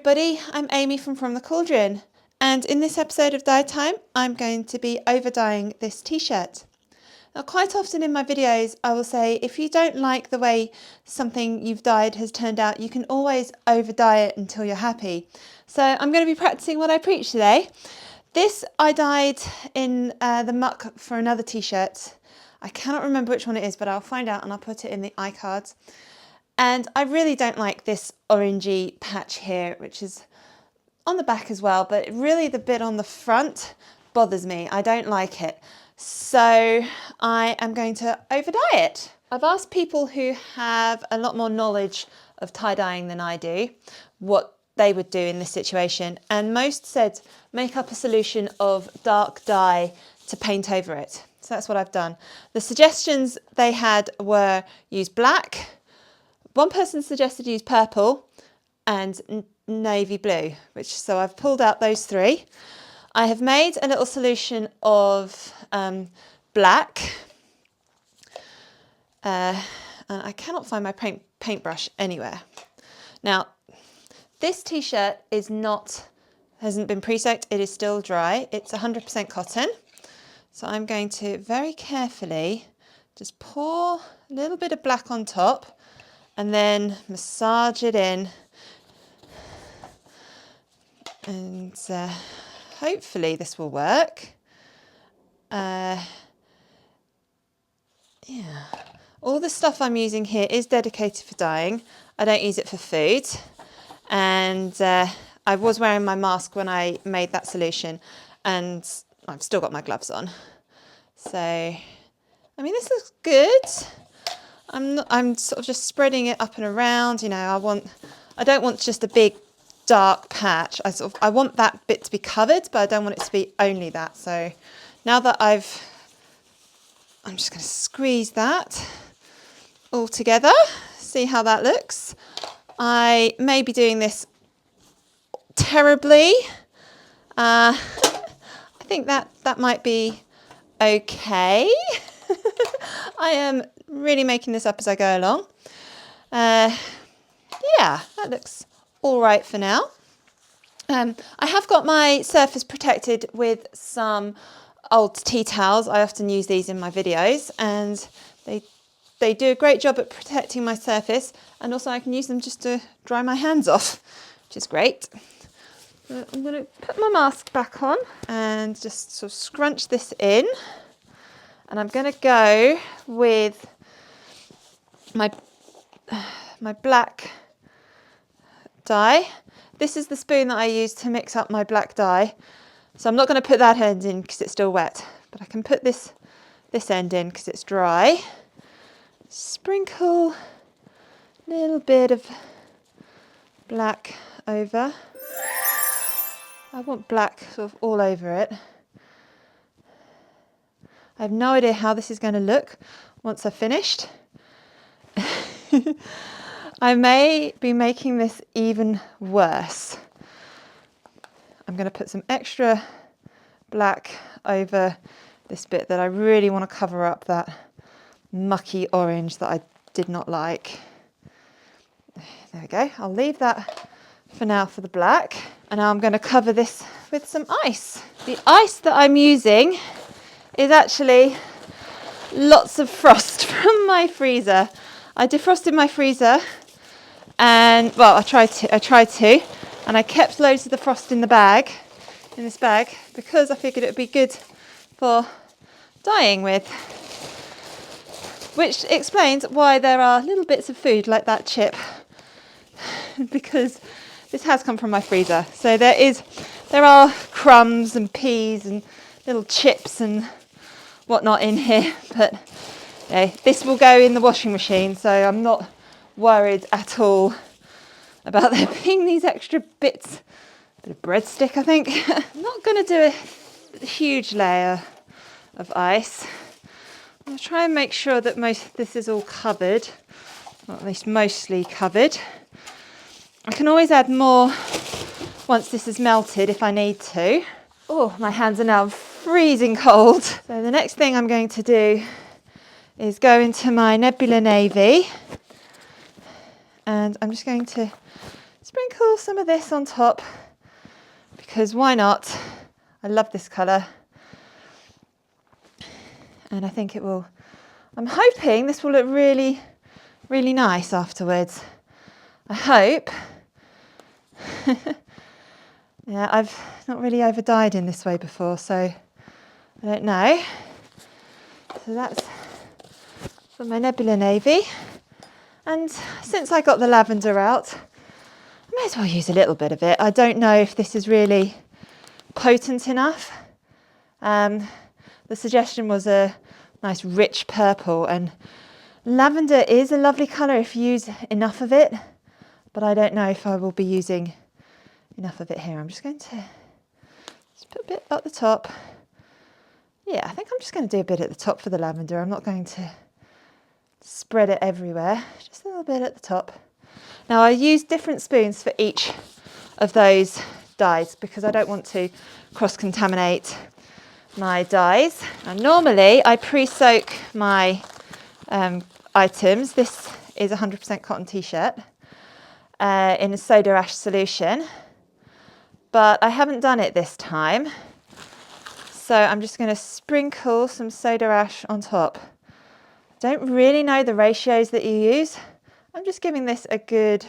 everybody, I'm Amy from the Cauldron, and in this episode of Dye Time I'm going to be over-dyeing this t-shirt. Now quite often in my videos I will say if you don't like the way something you've dyed has turned out, you can always over-dye it until you're happy. So I'm going to be practicing what I preach today. This I dyed in the muck for another t-shirt. I cannot remember which one it is, but I'll find out and I'll put it in the iCards. And I really don't like this orangey patch here, which is on the back as well, but really the bit on the front bothers me. I don't like it. So I am going to over-dye it. I've asked people who have a lot more knowledge of tie-dyeing than I do what they would do in this situation, and most said make up a solution of dark dye to paint over it. So that's what I've done. The suggestions they had were use black. One person suggested use purple and navy blue, so I've pulled out those three. I have made a little solution of black, and I cannot find my paintbrush anywhere. Now, this t-shirt hasn't been pre-soaked, it is still dry. It's 100% cotton. So I'm going to very carefully just pour a little bit of black on top and then massage it in, and hopefully this will work. Yeah, all the stuff I'm using here is dedicated for dyeing. I don't use it for food, and I was wearing my mask when I made that solution, and I've still got my gloves on. So, I mean, this looks good. I'm sort of just spreading it up and around. You know, I don't want just a big dark patch. I want that bit to be covered, but I don't want it to be only that. So now that I'm just going to squeeze that all together. See how that looks. I may be doing this terribly. I think that might be okay. I am really making this up as I go along. Yeah, that looks all right for now. I have got my surface protected with some old tea towels. I often use these in my videos, and they do a great job at protecting my surface, and also I can use them just to dry my hands off, which is great. I'm going to put my mask back on and just sort of scrunch this in, and I'm going to go with my black dye. This is the spoon that I use to mix up my black dye, so I'm not going to put that end in because it's still wet, but I can put this end in because it's dry. Sprinkle a little bit of black over. I want black sort of all over it. I have no idea how this is going to look once I've finished. I may be making this even worse. I'm going to put some extra black over this bit that I really want to cover up that mucky orange that I did not like. There we go. I'll leave that for now for the black. And now I'm going to cover this with some ice. The ice that I'm using is actually lots of frost from my freezer. I defrosted my freezer, and well, I tried to, and I kept loads of the frost in this bag, because I figured it would be good for dyeing with. Which explains why there are little bits of food like that chip, because this has come from my freezer. So there are crumbs and peas and little chips and whatnot in here, but this will go in the washing machine, so I'm not worried at all about there being these extra bits. A bit of breadstick, I think. I'm not going to do a huge layer of ice. I'll try and make sure that this is all covered, or at least mostly covered. I can always add more once this is melted if I need to. Oh, my hands are now freezing cold. So the next thing I'm going to do is go into my Nebula Navy, and I'm just going to sprinkle some of this on top because why not? I love this colour. And I think it will, I'm hoping this will look really, really nice afterwards. I hope. Yeah, I've not really over-dyed in this way before, so I don't know. So that's for my nebula navy. And since I got the lavender out, I may as well use a little bit of it. I don't know if this is really potent enough. The suggestion was a nice rich purple, and lavender is a lovely colour if you use enough of it, but I don't know if I will be using enough of it here. I'm just going to just put a bit at the top. Yeah, I think I'm just going to do a bit at the top for the lavender. I'm not going to spread it everywhere, just a little bit at the top. Now I use different spoons for each of those dyes because I don't want to cross-contaminate my dyes. And normally I pre-soak my items. This is 100% cotton t-shirt in a soda ash solution, but I haven't done it this time. So I'm just going to sprinkle some soda ash on top. Don't really know the ratios that you use. I'm just giving this a good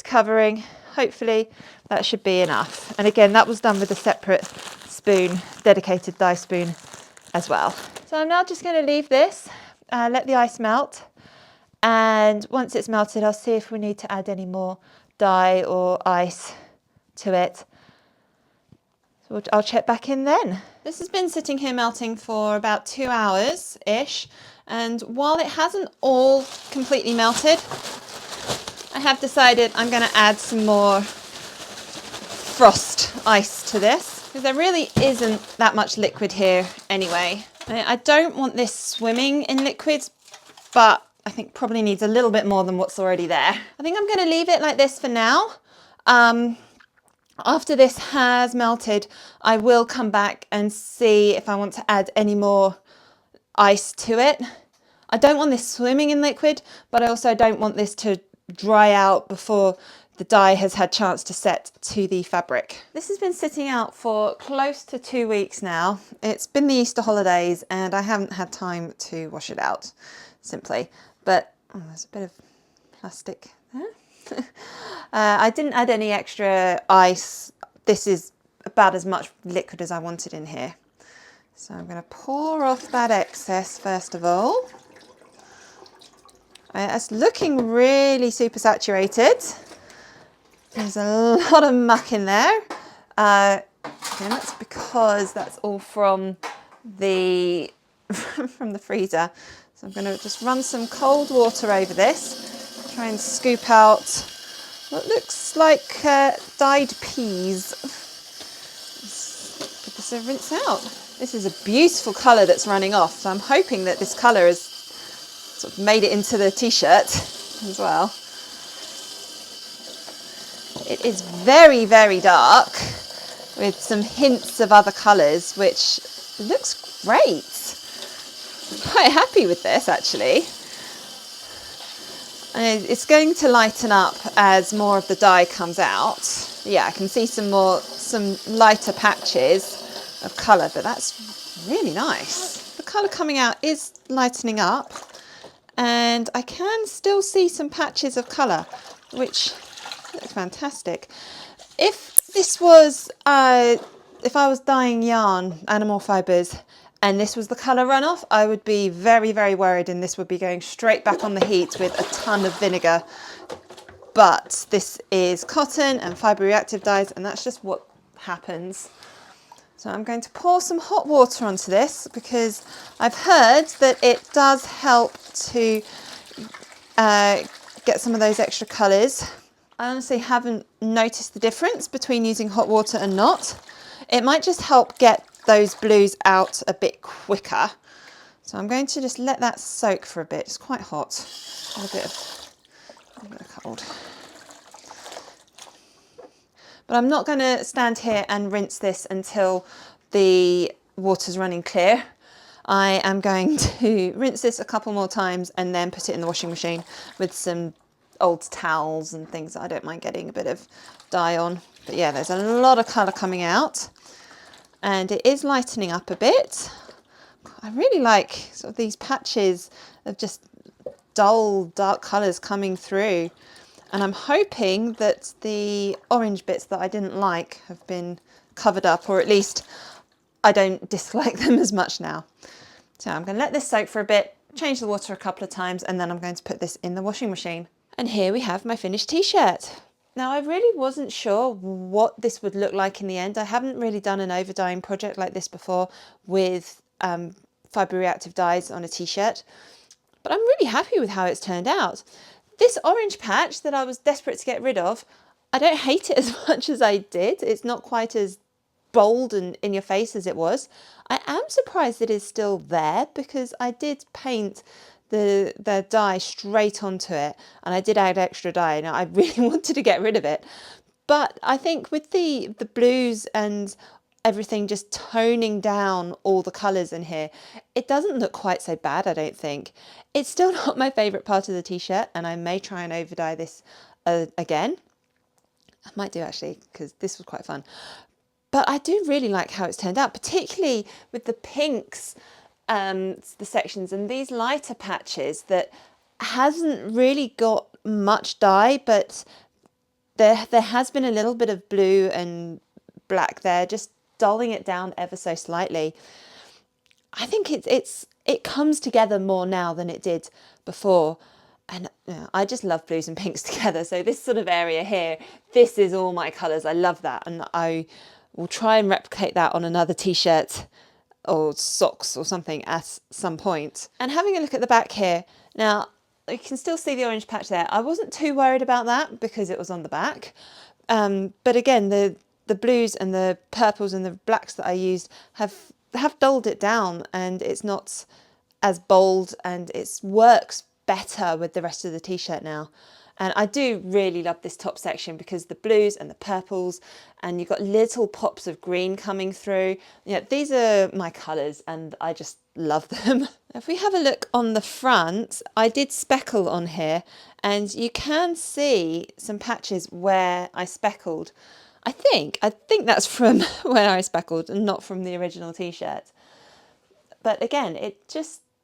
covering. Hopefully that should be enough. And again, that was done with a separate spoon, dedicated dye spoon as well. So I'm now just going to leave this, let the ice melt. And once it's melted, I'll see if we need to add any more dye or ice to it. So I'll check back in then. This has been sitting here melting for about 2 hours-ish. And while it hasn't all completely melted, I have decided I'm going to add some more frost ice to this, because there really isn't that much liquid here anyway. I don't want this swimming in liquids, but I think probably needs a little bit more than what's already there. I think I'm going to leave it like this for now. After this has melted, I will come back and see if I want to add any more ice to it. I don't want this swimming in liquid, but I also don't want this to dry out before the dye has had chance to set to the fabric. This has been sitting out for close to 2 weeks now. It's been the Easter holidays and I haven't had time to wash it out, simply. But oh, there's a bit of plastic there. I didn't add any extra ice. This is about as much liquid as I wanted in here. So I'm going to pour off that excess first of all. It's looking really super saturated. There's a lot of muck in there. And that's because that's all from the freezer. So I'm going to just run some cold water over this, try and scoop out what looks like dyed peas. Let's give this a rinse out. This is a beautiful colour that's running off, so I'm hoping that this colour has sort of made it into the t-shirt as well. It is very, very dark with some hints of other colours, which looks great. I'm quite happy with this actually. And it's going to lighten up as more of the dye comes out. Yeah, I can see some lighter patches of colour, but that's really nice. The colour coming out is lightening up, and I can still see some patches of colour, which looks fantastic. If this was, if I was dyeing yarn, animal fibres, and this was the colour runoff, I would be very, very worried, and this would be going straight back on the heat with a ton of vinegar. But this is cotton and fibre reactive dyes, and that's just what happens. So I'm going to pour some hot water onto this because I've heard that it does help to get some of those extra colours. I honestly haven't noticed the difference between using hot water and not. It might just help get those blues out a bit quicker. So I'm going to just let that soak for a bit. It's quite hot, a little bit of cold. But I'm not going to stand here and rinse this until the water's running clear. I am going to rinse this a couple more times and then put it in the washing machine with some old towels and things that I don't mind getting a bit of dye on. But yeah, there's a lot of colour coming out and it is lightening up a bit. I really like sort of these patches of just dull, dark colours coming through. And I'm hoping that the orange bits that I didn't like have been covered up, or at least I don't dislike them as much now. So I'm going to let this soak for a bit, change the water a couple of times, and then I'm going to put this in the washing machine. And here we have my finished t-shirt. Now, I really wasn't sure what this would look like in the end. I haven't really done an overdying project like this before with fibre reactive dyes on a t-shirt, but I'm really happy with how it's turned out. This orange patch that I was desperate to get rid of, I don't hate it as much as I did. It's not quite as bold and in your face as it was. I am surprised it is still there because I did paint the dye straight onto it and I did add extra dye. Now I really wanted to get rid of it, but I think with the blues and everything just toning down all the colours in here, it doesn't look quite so bad, I don't think. It's still not my favourite part of the t-shirt and I may try and overdye this again. I might do actually, because this was quite fun. But I do really like how it's turned out, particularly with the pinks, the sections and these lighter patches that hasn't really got much dye, but there has been a little bit of blue and black there, just dulling it down ever so slightly. I think it comes together more now than it did before. And I just love blues and pinks together. So this sort of area here, this is all my colours. I love that. And I will try and replicate that on another t-shirt or socks or something at some point. And having a look at the back here, now you can still see the orange patch there. I wasn't too worried about that because it was on the back. But again, the blues and the purples and the blacks that I used have dulled it down and it's not as bold and it works better with the rest of the t-shirt now. And I do really love this top section because the blues and the purples and you've got little pops of green coming through. Yeah, these are my colours and I just love them. If we have a look on the front, I did speckle on here and you can see some patches where I speckled. I think that's from where I speckled and not from the original t-shirt. But again,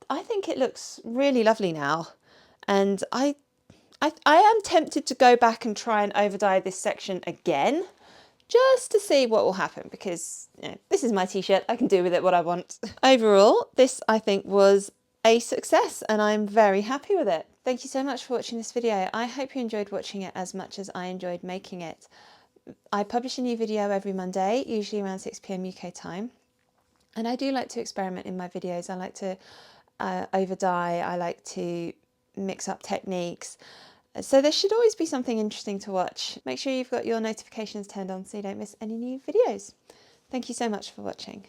I think it looks really lovely now. And I am tempted to go back and try and overdye this section again, just to see what will happen, because this is my t-shirt, I can do with it what I want. Overall, this I think was a success and I'm very happy with it. Thank you so much for watching this video. I hope you enjoyed watching it as much as I enjoyed making it. I publish a new video every Monday, usually around 6 PM UK time. And I do like to experiment in my videos. I like to overdye, I like to mix up techniques. So there should always be something interesting to watch. Make sure you've got your notifications turned on so you don't miss any new videos. Thank you so much for watching.